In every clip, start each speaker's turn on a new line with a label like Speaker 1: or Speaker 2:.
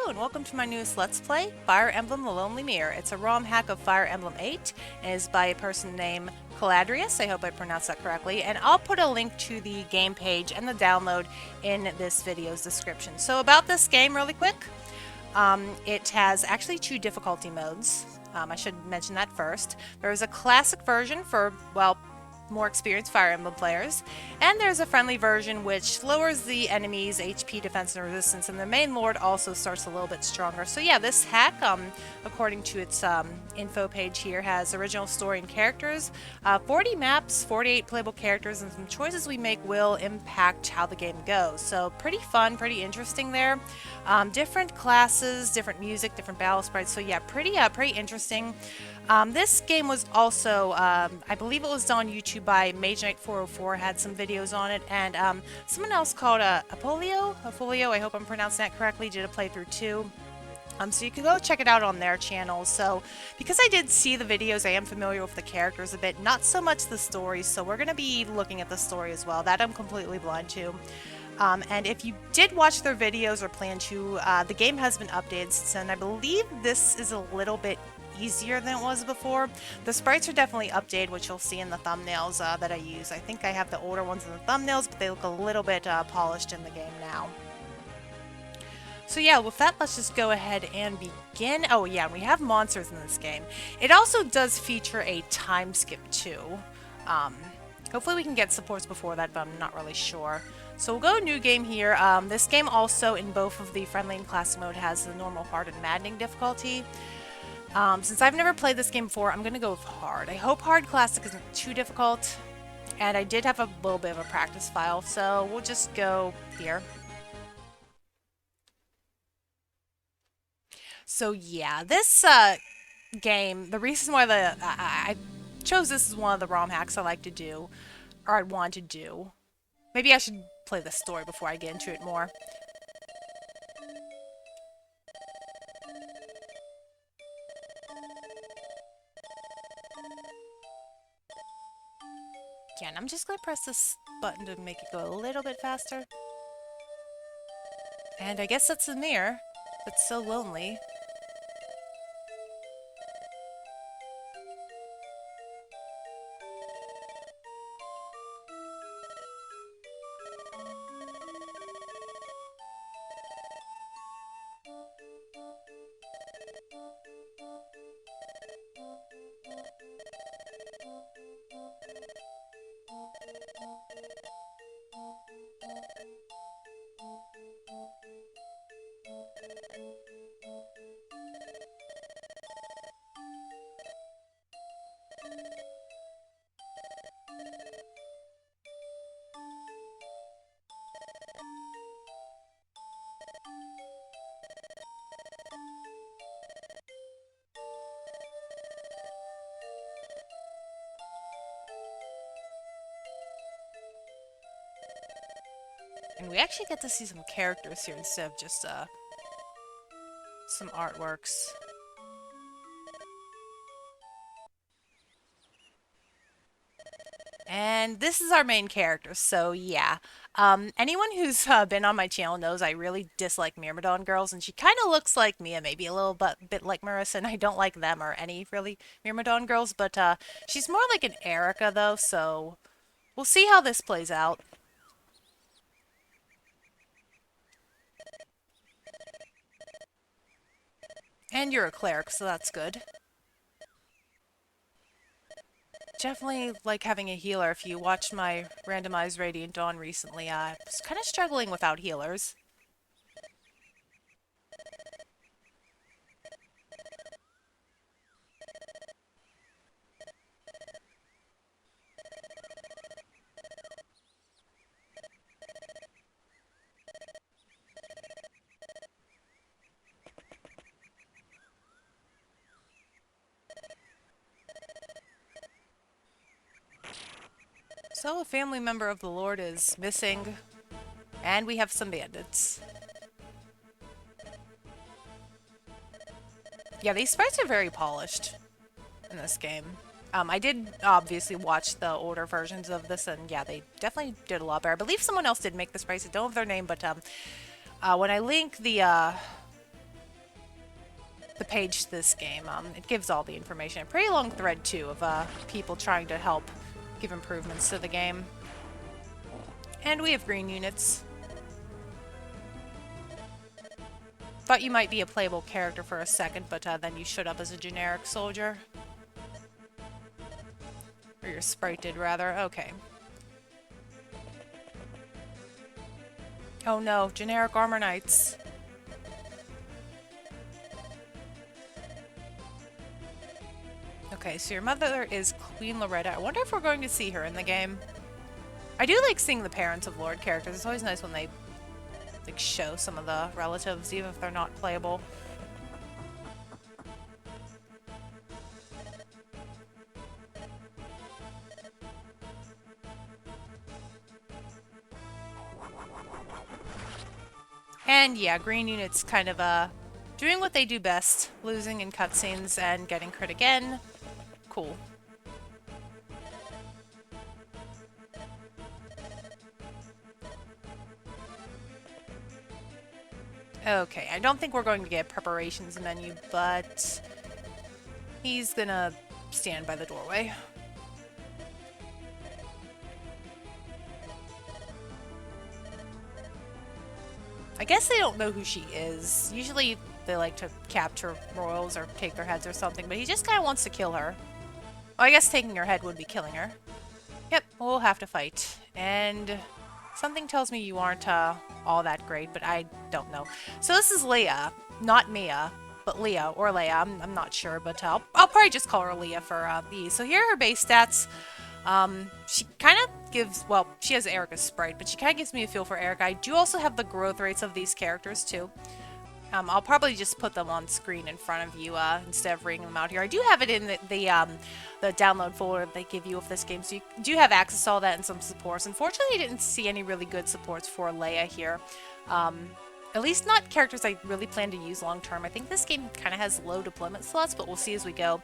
Speaker 1: Hello and welcome to my newest Let's Play, Fire Emblem the Lonely Mirror. It's a ROM hack of Fire Emblem 8 and is by a person named Caladrius. I hope I pronounced that correctly. And I'll put a link to the game page and the download in this video's description. So about this game really quick, it has actually two difficulty modes. I should mention that first. There's a classic version for, well, more experienced Fire Emblem players, and there's a friendly version which lowers the enemy's HP, defense, and resistance, and the main lord also starts a little bit stronger. So yeah, this hack, according to its info page here, has original story and characters, 40 maps, 48 playable characters, and some choices we make will impact how the game goes. So pretty fun, pretty interesting there. Different classes, different music, different battle sprites, so yeah, pretty interesting. This game was also, I believe it was done on YouTube by Mage Knight 404, had some videos on it, and someone else called Apolio, I hope I'm pronouncing that correctly, did a playthrough too. So you can go check it out on their channel. So because I did see the videos, I am familiar with the characters a bit, not so much the story, so we're going to be looking at the story as well. That I'm completely blind to. And if you did watch their videos or plan to, the game has been updated, and I believe this is a little bit easier than it was before. The sprites are definitely updated, which you'll see in the thumbnails that I use. I think I have the older ones in the thumbnails, but they look a little bit polished in the game now. So yeah, with that, let's just go ahead and begin. Oh yeah, we have monsters in this game. It also does feature a time skip too. Hopefully we can get supports before that, but I'm not really sure. So we'll go new game here. This game also, in both of the friendly and classic mode, has the normal, hard, and maddening difficulty. Since I've never played this game before, I'm going to go with hard. I hope hard classic isn't too difficult, and I did have a little bit of a practice file, so we'll just go here. So yeah, this game, the reason why I chose this as one of the ROM hacks I like to do, or I want to do. Maybe I should play the story before I get into it more. Yeah, and I'm just going to press this button to make it go a little bit faster. And I guess that's the mirror. That's so lonely. And we actually get to see some characters here instead of just some artworks. And this is our main character, so yeah. Anyone who's been on my channel knows I really dislike Myrmidon girls, and she kind of looks like me, and maybe a little bit like Marissa, and I don't like them or any, really, Myrmidon girls, but she's more like an Erica, though, so we'll see how this plays out. And you're a cleric, so that's good. Definitely like having a healer. If you watched my randomized Radiant Dawn recently, I was kind of struggling without healers. So a family member of the Lord is missing, and we have some bandits. Yeah, these sprites are very polished in this game. I did obviously watch the older versions of this, and yeah, they definitely did a lot better. I believe someone else did make the sprites. I don't know their name, but when I link the the page to this game. It gives all the information. A pretty long thread, too, of people trying to help give improvements to the game. And we have green units. Thought you might be a playable character for a second, but then you showed up as a generic soldier. Or your sprite did, rather. Okay. Oh no, generic armor knights. Okay, so your mother is Queen Loretta. I wonder if we're going to see her in the game. I do like seeing the parents of Lord characters. It's always nice when they like show some of the relatives, even if they're not playable. And yeah, green units kind of doing what they do best, losing in cutscenes and getting crit again. Cool. Okay, I don't think we're going to get preparations menu, but he's gonna stand by the doorway. I guess they don't know who she is. Usually they like to capture royals or take their heads or something, but he just kind of wants to kill her. Well, I guess taking her head would be killing her. Yep, we'll have to fight. And something tells me you aren't all that great, but I don't know. So this is Leah, not Mia, but Leah, or Leia. I'm not sure, but I'll probably just call her Leah for these. So here are her base stats. She kind of gives, well, she has Erica's sprite, but she kind of gives me a feel for Erica. I do also have the growth rates of these characters, too. I'll probably just put them on screen in front of you instead of reading them out here. I do have it in the download folder they give you of this game, so you do have access to all that and some supports. Unfortunately, I didn't see any really good supports for Leia here. At least not characters I really plan to use long term. I think this game kind of has low deployment slots, but we'll see as we go.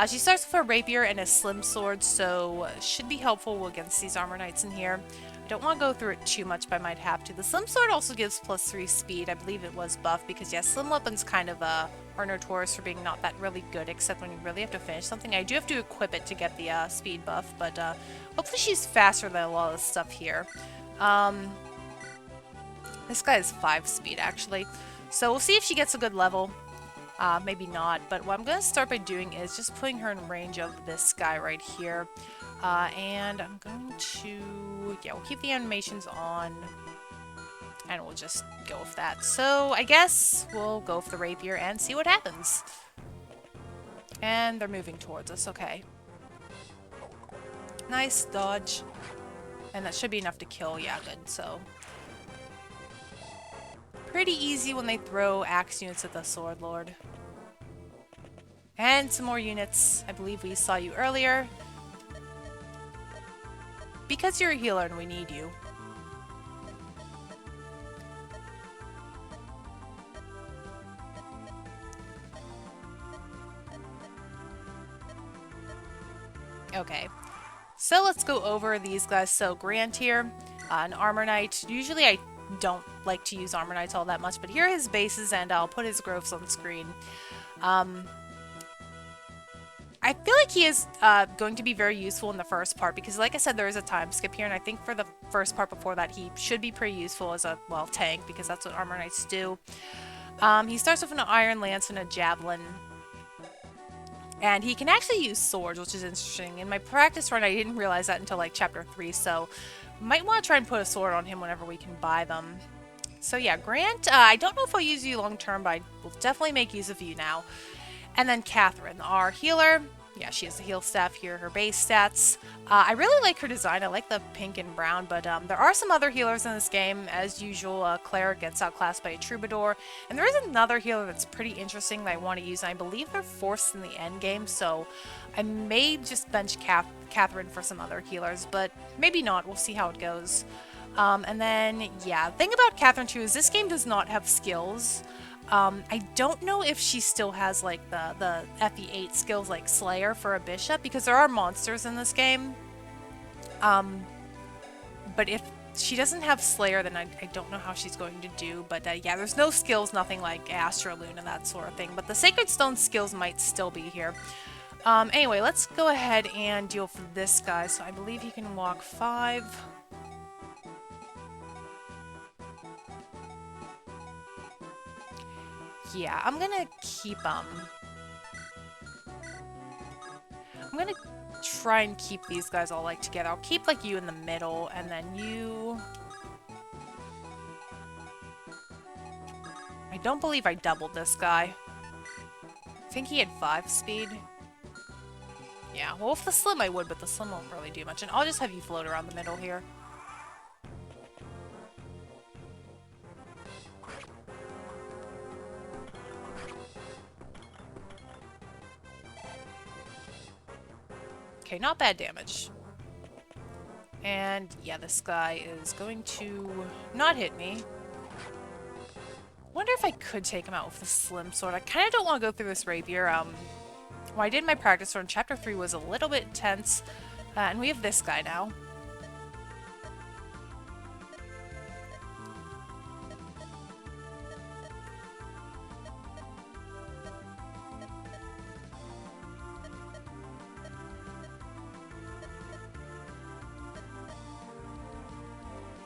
Speaker 1: She starts with a rapier and a slim sword, so should be helpful against these armor knights in here. I don't want to go through it too much, but I might have to. The slim sword also gives +3 speed. I believe it was buffed because, yeah, slim weapons kind of are notorious for being not that really good, except when you really have to finish something. I do have to equip it to get the speed buff, but hopefully she's faster than a lot of the stuff here. This guy is 5 speed, actually. So we'll see if she gets a good level. Maybe not, but what I'm going to start by doing is just putting her in range of this guy right here. And I'm going to, yeah, we'll keep the animations on, and we'll just go with that. So I guess we'll go with the rapier and see what happens. And they're moving towards us, okay. Nice dodge. And that should be enough to kill, yeah, good, so. Pretty easy when they throw axe units at the Sword Lord. And some more units. I believe we saw you earlier. Because you're a healer and we need you. Okay. So let's go over these guys. So Grant here, an armor knight. Usually I don't like to use armor knights all that much, but here are his bases, and I'll put his growths on screen. I feel like he is going to be very useful in the first part, because like I said, there is a time skip here, and I think for the first part before that, he should be pretty useful as a, well, tank, because that's what armor knights do. He starts with an iron lance and a javelin. And he can actually use swords, which is interesting. In my practice run, I didn't realize that until like chapter 3, so might want to try and put a sword on him whenever we can buy them. So yeah, Grant, I don't know if I'll use you long term, but I will definitely make use of you now. And then Catherine, our healer. Yeah, she has the heal staff here, her base stats. I really like her design. I like the pink and brown, but there are some other healers in this game. As usual, Claire gets outclassed by a troubadour. And there is another healer that's pretty interesting that I want to use, and I believe they're forced in the end game, so I may just bench Catherine for some other healers, but maybe not. We'll see how it goes. And then, yeah, the thing about Catherine too is this game does not have skills. I don't know if she still has like the FE8 skills like Slayer for a bishop, because there are monsters in this game. But if she doesn't have Slayer, then I don't know how she's going to do. But yeah, there's no skills, nothing like Astro Luna, that sort of thing. But the Sacred Stone skills might still be here. Anyway, let's go ahead and deal for this guy. So I believe he can walk 5. Yeah, I'm gonna keep, I'm gonna try and keep these guys all, like, together. I'll keep, like, you in the middle, and then you... I don't believe I doubled this guy. I think he had 5 speed. Yeah, well, with the Slim I would, but the Slim won't really do much. And I'll just have you float around the middle here. Okay, not bad damage. And yeah, this guy is going to not hit me. Wonder if I could take him out with the Slim Sword. I kind of don't want to go through this rapier. What I did in my practice run, Chapter 3 was a little bit intense. And we have this guy now.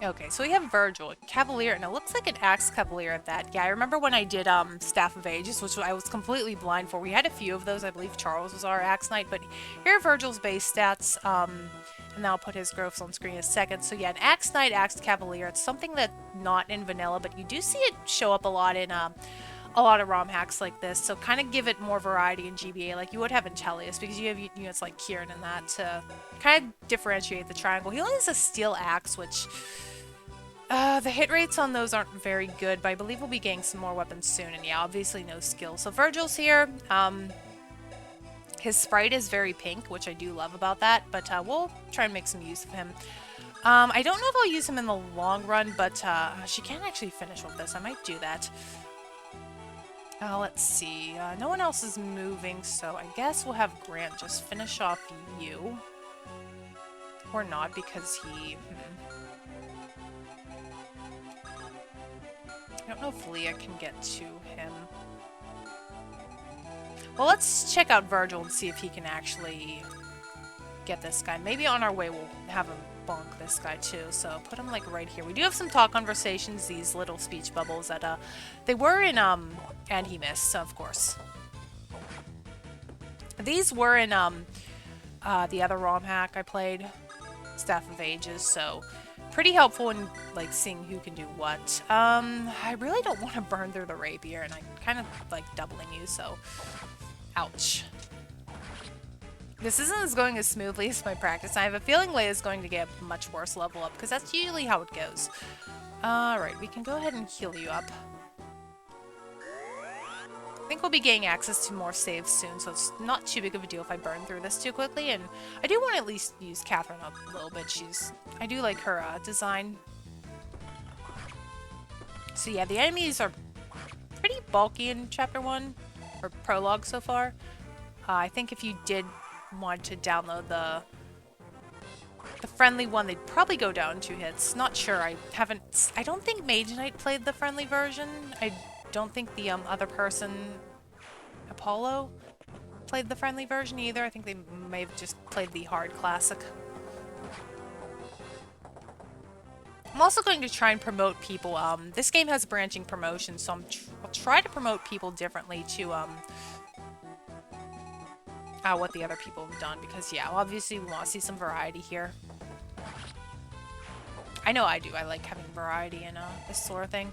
Speaker 1: Okay, so we have Virgil, Cavalier, and it looks like an Axe Cavalier at that. Yeah, I remember when I did Staff of Ages, which I was completely blind for. We had a few of those. I believe Charles was our Axe Knight, but here are Virgil's base stats, and then I'll put his growths on screen in a second. So yeah, an Axe Knight, Axe Cavalier. It's something that's not in vanilla, but you do see it show up a lot in a lot of ROM hacks like this, so kind of give it more variety in GBA like you would have in Tellius, because you have units like Kieran and that to kind of differentiate the triangle. He only has a steel axe, which the hit rates on those aren't very good, but I believe we'll be getting some more weapons soon, and yeah, obviously no skill. So Virgil's here. His sprite is very pink, which I do love about that, but we'll try and make some use of him. I don't know if I'll use him in the long run, but she can actually finish with this. I might do that. Let's see. No one else is moving, so I guess we'll have Grant just finish off you. Or not, because he... I don't know if Leah can get to him. Well, let's check out Virgil and see if he can actually get this guy. Maybe on our way we'll have him bonk this guy too, so put him like right here. We do have some talk conversations, these little speech bubbles that they were in and he missed, of course. These were in the other ROM hack I played, Staff of Ages, so pretty helpful in like seeing who can do what. I really don't want to burn through the rapier, and I kind of like doubling you, so ouch. This isn't as going as smoothly as my practice. I have a feeling Leia's going to get a much worse level up, because that's usually how it goes. Alright, we can go ahead and heal you up. I think we'll be getting access to more saves soon, so it's not too big of a deal if I burn through this too quickly. And I do want to at least use Catherine up a little bit. I do like her design. So yeah, the enemies are pretty bulky in Chapter 1, or Prologue so far. I think if you did want to download the friendly one, they'd probably go down 2 hits. Not sure. I don't think Mage Knight played the friendly version. I don't think the other person, Apollo, played the friendly version either. I think they may have just played the hard classic. I'm also going to try and promote people. This game has branching promotions, so I'll try to promote people differently to what the other people have done, because yeah, obviously we want to see some variety here. I know I do. I like having variety in this sort of thing.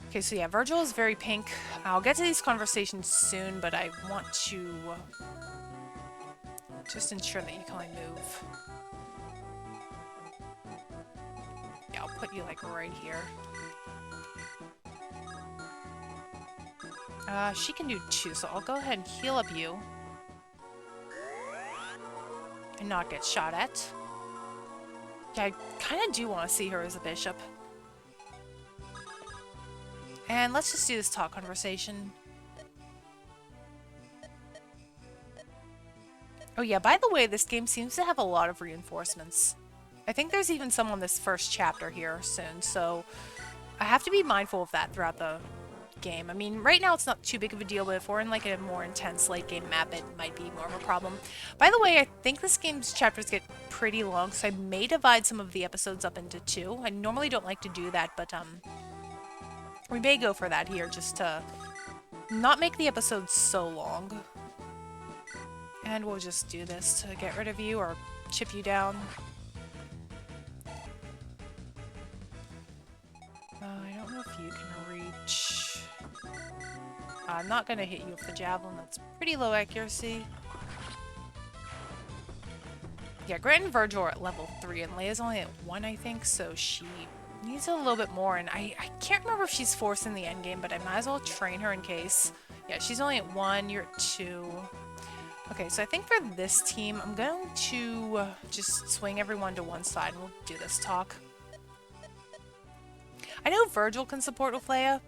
Speaker 1: Okay, so yeah, Virgil is very pink. I'll get to these conversations soon, but I want to just ensure that you can only move. Yeah, I'll put you like right here. She can do 2, so I'll go ahead and heal up you. And not get shot at. Yeah, I kind of do want to see her as a bishop. And let's just do this talk conversation. Oh yeah, by the way, this game seems to have a lot of reinforcements. I think there's even some on this first chapter here soon, so I have to be mindful of that throughout the game. I mean, right now it's not too big of a deal, but if we're in like a more intense late game map, it might be more of a problem. By the way, I think this game's chapters get pretty long, so I may divide some of the episodes up into two. I normally don't like to do that, but we may go for that here just to not make the episodes so long. And we'll just do this to get rid of you or chip you down. I don't know if you can reach. I'm not going to hit you with the javelin. That's pretty low accuracy. Yeah, Grant and Virgil are at level 3, and Leia's only at 1, I think, so she needs a little bit more. And I can't remember if she's forced in the endgame, but I might as well train her in case. Yeah, she's only at 1, you're at 2. Okay, so I think for this team, I'm going to just swing everyone to one side, and we'll do this talk. I know Virgil can support with Leia.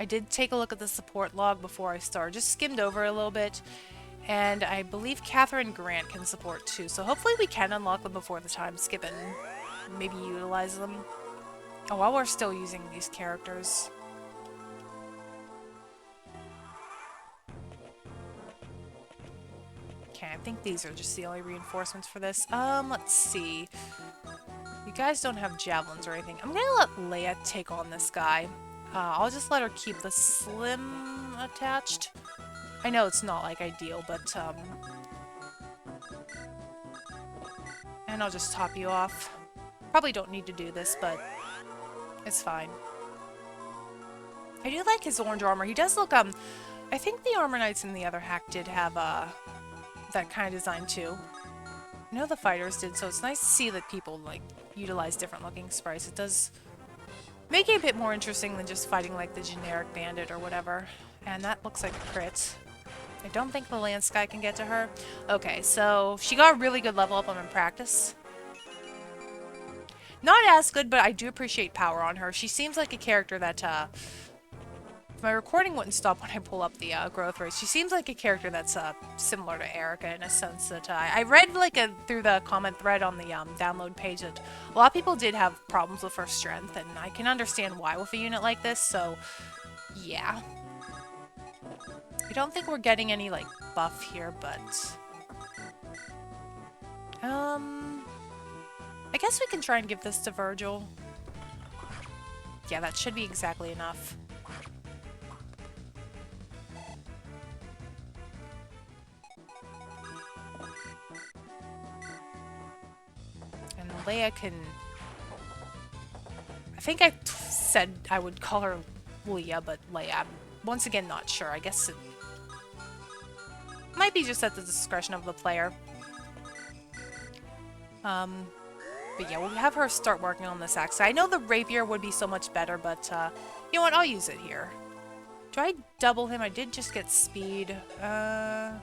Speaker 1: I did take a look at the support log before I started, just skimmed over a little bit, and I believe Catherine Grant can support too, so hopefully we can unlock them before the time skip and maybe utilize them. Oh, while we're still using these characters. Okay, I think these are just the only reinforcements for this. Let's see. You guys don't have javelins or anything. I'm gonna let Leia take on this guy. I'll just let her keep the slim attached. I know it's not, like, ideal, but, and I'll just top you off. Probably don't need to do this, but it's fine. I do like his orange armor. He does look, I think the Armor Knights in the other hack did have, that kind of design, too. I know the fighters did, so it's nice to see that people, like, utilize different looking sprites. It does make it a bit more interesting than just fighting like the generic bandit or whatever. And that looks like a crit. I don't think the Lance guy can get to her. Okay, so she got a really good level up on in practice. Not as good, but I do appreciate power on her. She seems like a character that, my recording wouldn't stop when I pull up the growth rate. She seems like a character that's similar to Erica in a sense that I read like through the comment thread on the download page that a lot of people did have problems with her strength, and I can understand why with a unit like this, so yeah. I don't think we're getting any like buff here, but I guess we can try and give this to Virgil. Yeah, that should be exactly enough. Leia can... I think I said I would call her Leia, but Leia, I'm once again not sure. I guess it might be just at the discretion of the player. But yeah, we'll have her start working on this axe. I know the rapier would be so much better, but you know what? I'll use it here. Do I double him? I did just get speed. 9...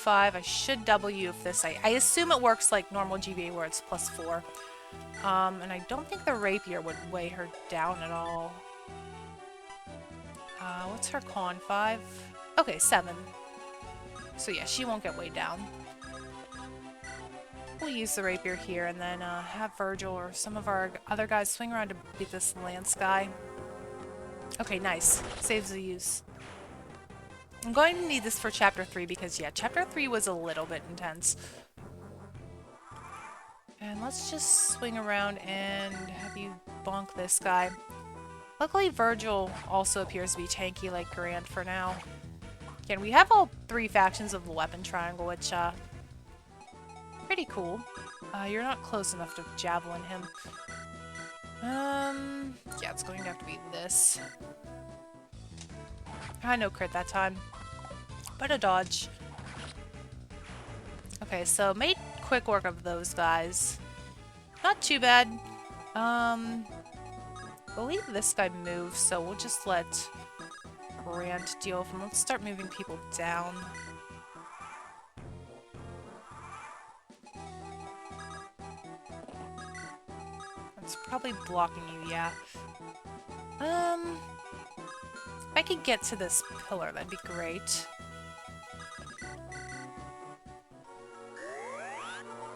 Speaker 1: 5. I should double you if this... I assume it works like normal GBA where it's +4. And I don't think the rapier would weigh her down at all. What's her con? 5? Okay, 7. So yeah, she won't get weighed down. We'll use the rapier here and then have Virgil or some of our other guys swing around to beat this Lance guy. Okay, nice. Saves the use. I'm going to need this for Chapter 3 because, yeah, Chapter 3 was a little bit intense. And let's just swing around and have you bonk this guy. Luckily, Virgil also appears to be tanky like Grant for now. Again, we have all 3 factions of the weapon triangle, which, pretty cool. You're not close enough to javelin him. Yeah, it's going to have to be this. No crit that time, but a dodge. Okay, so made quick work of those guys. Not too bad. I believe this guy moves, so we'll just let Grant deal with him. Let's start moving people down. It's probably blocking you, yeah. If I could get to this pillar, that'd be great.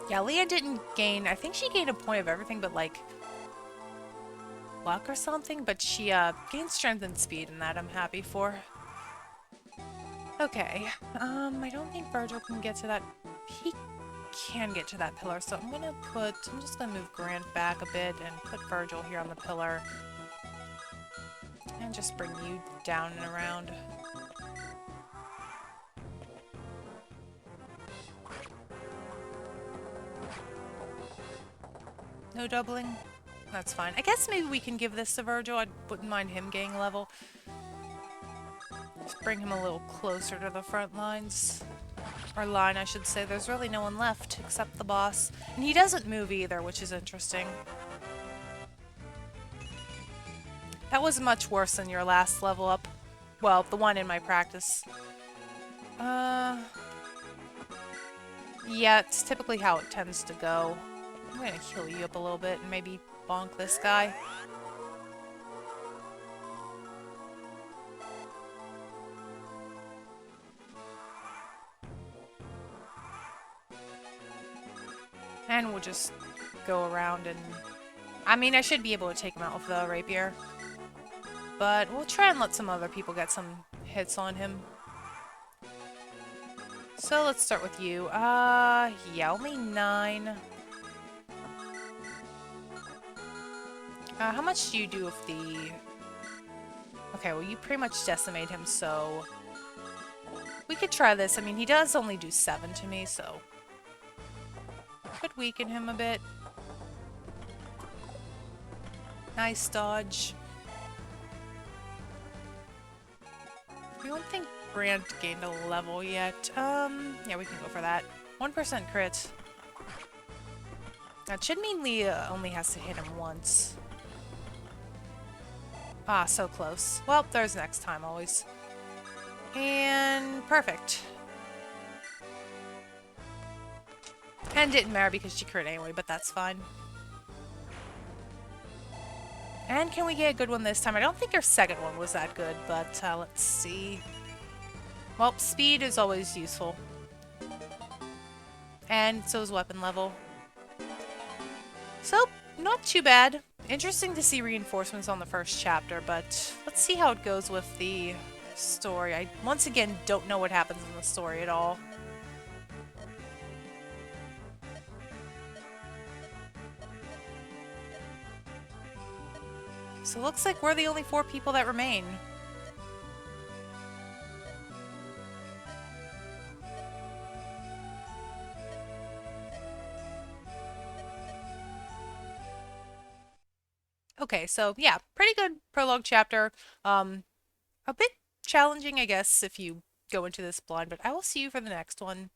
Speaker 1: Yeah, Leah didn't gain, I think she gained a point of everything but like luck or something, but she gained strength and speed, and that I'm happy for. Okay, I don't think Virgil can get to that. He can get to that pillar, so I'm just gonna move Grant back a bit and put Virgil here on the pillar. And just bring you down and around. No doubling? That's fine. I guess maybe we can give this to Virgil. I wouldn't mind him gaining a level. Just bring him a little closer to the front lines. Or line, I should say. There's really no one left except the boss. And he doesn't move either, which is interesting. That was much worse than your last level up. Well, the one in my practice. Yeah, it's typically how it tends to go. I'm gonna heal you up a little bit and maybe bonk this guy. And we'll just go around and... I mean, I should be able to take him out with the rapier. But we'll try and let some other people get some hits on him. So let's start with you. Yeah, only 9. How much do you do with the... Okay, well you pretty much decimate him, so... We could try this. I mean, he does only do 7 to me, so... Could weaken him a bit. Nice dodge. I don't think Grant gained a level yet. Yeah, we can go for that. 1% crit. That should mean Leah only has to hit him once. Ah, so close. Well, there's next time, always. And perfect. And didn't matter because she crit anyway, but that's fine. And can we get a good one this time? I don't think our second one was that good, but let's see. Well, speed is always useful. And so is weapon level. So, not too bad. Interesting to see reinforcements on the first chapter, but let's see how it goes with the story. I, once again, don't know what happens in the story at all. So it looks like we're the only 4 people that remain. Okay, so yeah, pretty good prologue chapter. A bit challenging, I guess, if you go into this blind, but I will see you for the next one.